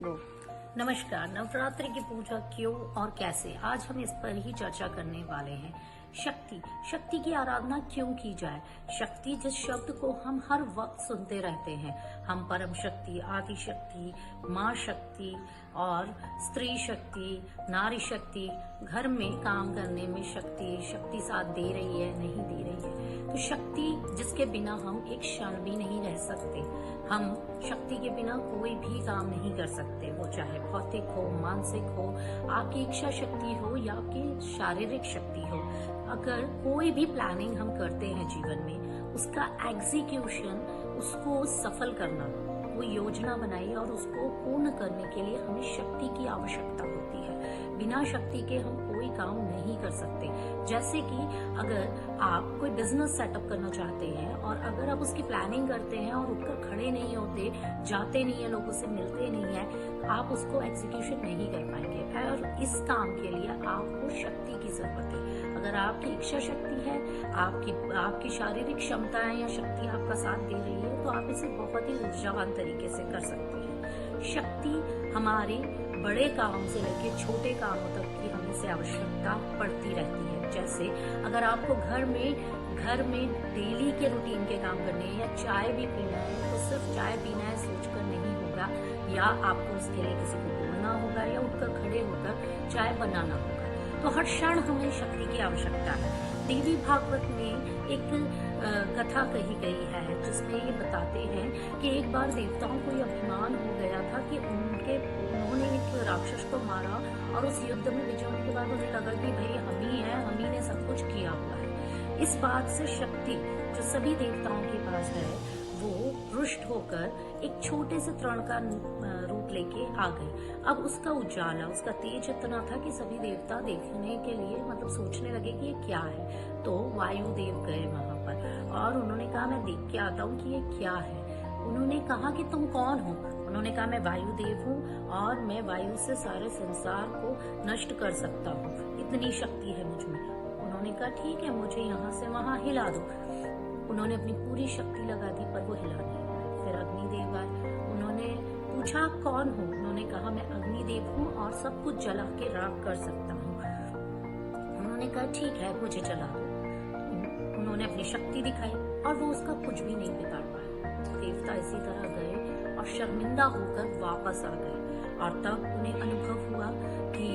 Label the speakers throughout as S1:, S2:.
S1: गो। नमस्कार। नवरात्रि की पूजा क्यों और कैसे, आज हम इस पर ही चर्चा करने वाले हैं। शक्ति की आराधना क्यों की जाए। शक्ति जिस शब्द को हम हर वक्त सुनते रहते हैं, हम परम शक्ति, आदि शक्ति, माँ शक्ति और स्त्री शक्ति, नारी शक्ति, घर में काम करने में शक्ति साथ दे रही है, नहीं दे रही है। तो शक्ति जिसके बिना हम एक क्षण भी नहीं रह सकते। हम शक्ति के बिना कोई भी काम नहीं कर सकते, वो चाहे भौतिक हो, मानसिक हो, आपकी इच्छा शक्ति हो या आपकी शारीरिक शक्ति हो। अगर कोई भी प्लानिंग हम करते हैं जीवन में, उसका एग्जीक्यूशन, उसको सफल करना, वो योजना बनाई और उसको पूर्ण करने के लिए हमें शक्ति की आवश्यकता होती है। बिना शक्ति के हम कोई काम नहीं कर सकते। जैसे कि अगर आप कोई बिजनेस सेटअप करना चाहते हैं और अगर आप उसकी प्लानिंग करते हैं और उठकर खड़े नहीं होते, जाते नहीं है, लोगों से मिलते नहीं है, आप उसको एग्जीक्यूशन नहीं कर पाएंगे। और इस काम के लिए आपको शक्ति की जरूरत है। अगर आपकी इच्छा शक्ति है, आपकी शारीरिक क्षमताएं या शक्ति आपका साथ दे रही है, तो आप इसे बहुत ही ऊर्जावान तरीके से कर सकते हैं। शक्ति हमारे बड़े काम से लेकर छोटे कामों तक की हमें से आवश्यकता पड़ती रहती है। जैसे अगर आपको घर में डेली के रूटीन के काम करने हैं या चाय भी पीना है, तो सिर्फ चाय पीना है सोचकर नहीं होगा, या आपको उसके लिए किसी को बोलना होगा या उठकर खड़े होकर चाय बनाना होगा। तो हर क्षण हमें शक्ति की आवश्यकता है। देवी भागवत में एक कथा कही गई है जिसमें ये बताते हैं कि एक बार देवताओं को ये अभिमान हो गया था कि उन्होंने एक राक्षस को मारा और उस युद्ध में विजय होने के बाद उन्हें लगा कि भाई हम ही ने सब कुछ किया हुआ है। इस बात से शक्ति जो सभी देवताओं के पास है, वो रुष्ट होकर एक छोटे से तृण का रूप लेके आ गई। अब उसका उजाला, उसका तेज इतना था कि सभी देवता देखने के लिए मतलब सोचने लगे कि ये क्या है। तो वायुदेव गए वहां पर और उन्होंने कहा मैं देख के आता हूँ कि ये क्या है। उन्होंने कहा कि तुम कौन हो। उन्होंने कहा मैं वायुदेव हूँ और मैं वायु से सारे संसार को नष्ट कर सकता हूँ, इतनी शक्ति है मुझ में। उन्होंने कहा ठीक है, मुझे यहाँ से वहां हिला दो। उन्होंने अपनी पूरी शक्ति लगा दी पर वो हिला नहीं। फिर अग्निदेव आए, उन्होंने पूछा आप कौन हो। उन्होंने कहा मैं अग्निदेव हूँ और सब कुछ जला के राख कर सकता हूँ। उन्होंने कहा ठीक है, मुझे जला दो। उन्होंने अपनी शक्ति दिखाई और वो उसका कुछ भी नहीं बिगाड़ पाया। देवता इसी तरह गए और शर्मिंदा होकर वापस आ गए और तब उन्हें अनुभव हुआ कि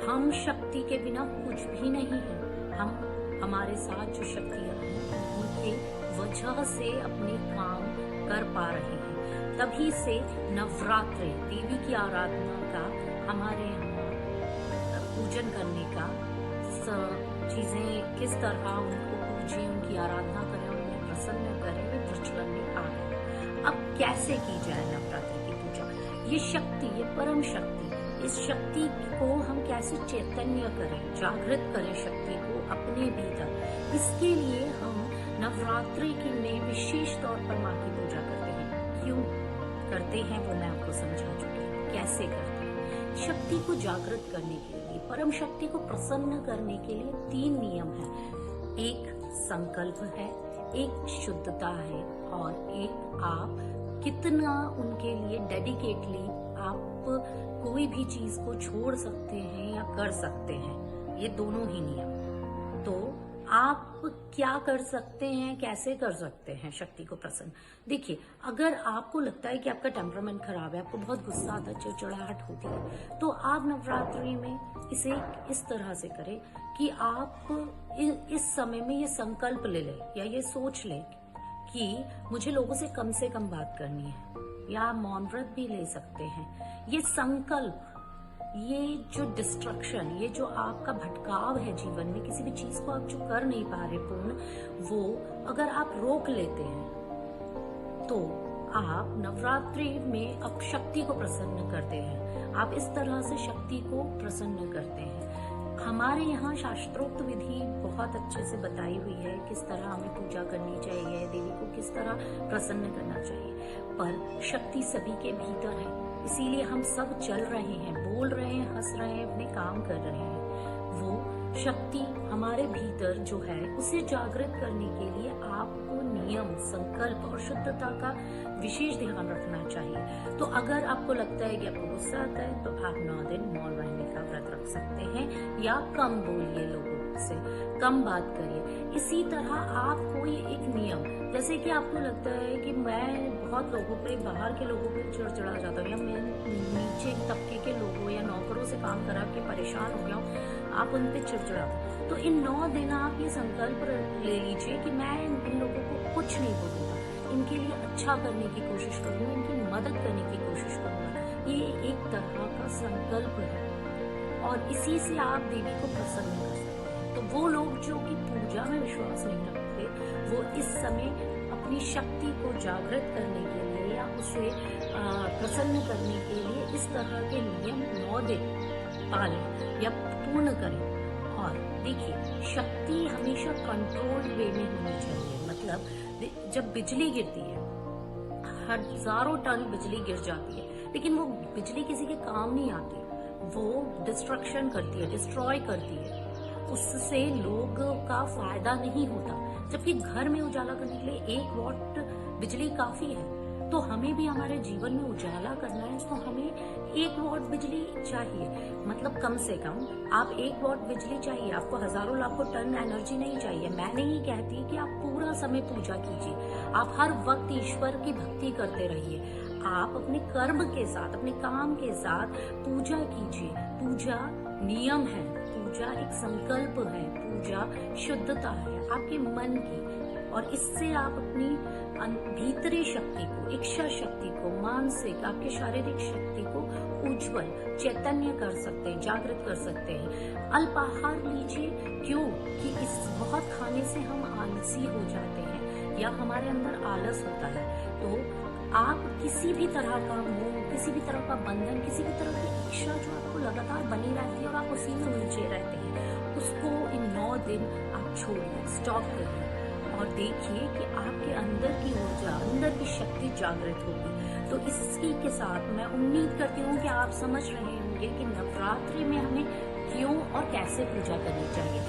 S1: हम शक्ति के बिना कुछ भी नहीं है। हम हमारे साथ जो शक्तियां हैं उनके वजह से अपने काम कर पा रहे हैं। तभी से नवरात्रि, देवी की आराधना का, हमारे यहाँ पूजन करने का, चीजें किस तरह उनको पूजें, उनकी आराधना करें, उन्हें प्रसन्न करें, ये प्रचलन में आ गया। अब कैसे की जाए नवरात्रि की पूजा। ये शक्ति, ये परम शक्ति, इस शक्ति को हम कैसे चैतन्य करें, जागृत करें शक्ति को अपने भीतर। इसके लिए हम नवरात्रि की में विशेष तौर पर माँ की पूजा करते हैं। क्यों करते हैं वो मैं आपको समझा चुकी हूँ। कैसे करते हैं। शक्ति को जागृत करने के लिए, परम शक्ति को प्रसन्न करने के लिए 3 नियम है। एक संकल्प है, एक शुद्धता है और एक आप कितना उनके लिए डेडिकेटली आप कोई भी चीज को छोड़ सकते हैं या कर सकते हैं। ये दोनों ही नियम। तो आप क्या कर सकते हैं, कैसे कर सकते हैं शक्ति को प्रसन्न। देखिए, अगर आपको लगता है कि आपका टेम्परामेंट खराब है, आपको बहुत गुस्सा आता है, चिड़चिड़ाहट होती है, तो आप नवरात्रि में इसे इस तरह से करें कि आप इस समय में ये संकल्प ले लें या ये सोच लें कि मुझे लोगों से कम बात करनी है, या आप मौन व्रत भी ले सकते हैं। ये संकल्प, ये जो डिस्ट्रक्शन, ये जो आपका भटकाव है जीवन में, किसी भी चीज को आप जो कर नहीं पा रहे पूर्ण, वो अगर आप रोक लेते हैं तो आप नवरात्रि में अब शक्ति को प्रसन्न करते हैं। आप इस तरह से शक्ति को प्रसन्न करते हैं। हमारे यहाँ शास्त्रोक्त विधि बहुत अच्छे से बताई हुई है, किस तरह हमें पूजा करनी चाहिए, देवी को किस तरह प्रसन्न करना चाहिए। पर शक्ति सभी के भीतर है, इसीलिए हम सब चल रहे हैं, बोल रहे हैं, हंस रहे हैं, अपने काम कर रहे हैं। वो शक्ति हमारे भीतर जो है उसे जागृत करने के लिए आपको नियम, संकल्प और शुद्धता का विशेष ध्यान रखना चाहिए। तो अगर आपको लगता है कि आपको गुस्सा आता है तो आप 9 दिन मौन रहने का व्रत रख सकते हैं या कम बोलिए, लोगों से कम बात करिए। इसी तरह आप कोई एक नियम, जैसे कि आपको लगता है कि मैं बहुत लोगों पे, बाहर के लोगों पे चिड़चिड़ा जाता हूँ, या मैं नीचे तबके के लोगों या नौकरों से काम करा के परेशान हो गया हूँ, आप उन पे चिड़चिड़ा, तो इन 9 दिन आप ये संकल्प ले लीजिए कि मैं इन लोगों को कुछ नहीं बोलूंगा, इनके लिए अच्छा करने की कोशिश करूंगा, इनकी मदद करने की कोशिश करूंगा। ये एक तरह का संकल्प है और इसी से आप देवी को प्रसन्न कर सकते हैं। तो वो लोग जो कि पूजा में विश्वास नहीं रखते, वो इस समय अपनी शक्ति को जागृत करने के लिए या उसे प्रसन्न करने के लिए इस तरह के नियम 9 दिन पालें या पूर्ण करें। और देखिए, शक्ति हमेशा कंट्रोल्ड वे में होनी चाहिए। मतलब जब बिजली गिरती है, हजारों टन बिजली गिर जाती है, लेकिन वो बिजली किसी के काम नहीं आती, वो डिस्ट्रक्शन करती है, डिस्ट्रॉय करती है, उससे लोगों का फायदा नहीं होता। जबकि घर में उजाला करने के लिए 1 वॉट बिजली काफी है। तो हमें भी हमारे जीवन में उजाला करना है तो हमें 1 वॉट बिजली चाहिए। मतलब कम से कम आप 1 वॉट बिजली चाहिए, आपको हजारों लाखों टन एनर्जी नहीं चाहिए। मैं नहीं कहती कि आप पूरा समय पूजा कीजिए, आप हर वक्त ईश्वर की भक्ति करते रहिए। आप अपने कर्म के साथ, अपने काम के साथ पूजा कीजिए। पूजा नियम है, पूजा एक संकल्प है, पूजा शुद्धता है आपके मन की, और इससे आप अपनी भीतरी शक्ति को, इच्छा शक्ति को, मानसिक, आपके शारीरिक शक्ति को उज्जवल, चैतन्य कर सकते हैं, जागृत कर सकते हैं। अल्पाहार लीजिए, क्यों कि इस बहुत खाने से हम आलसी हो जाते हैं या हमारे अंदर आलस होता है। तो आप किसी भी तरह का मोह, किसी भी तरह का बंधन, किसी भी तरह की इच्छा जो आपको लगातार बनी रहती है और आप उसी में उलझे रहते हैं, उसको इन 9 दिन आप छोड़िए, स्टॉप करिए और देखिए कि आपके अंदर की ऊर्जा, अंदर की शक्ति जागृत होगी। तो इसी के साथ मैं उम्मीद करती हूँ कि आप समझ रहे होंगे कि नवरात्रि में हमें क्यों और कैसे पूजा करनी चाहिए।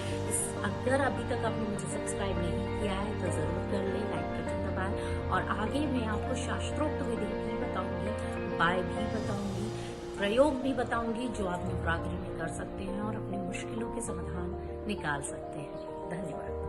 S1: अगर अभी तक आपने मुझे सब्सक्राइब नहीं किया है तो जरूर कर ले, लाइक बटन दबाएं। और आगे मैं आपको शास्त्रोक्त विधि भी बताऊंगी, उपाय भी बताऊंगी, प्रयोग भी बताऊंगी जो आप नवरात्रि में कर सकते हैं और अपनी मुश्किलों के समाधान निकाल सकते हैं। धन्यवाद।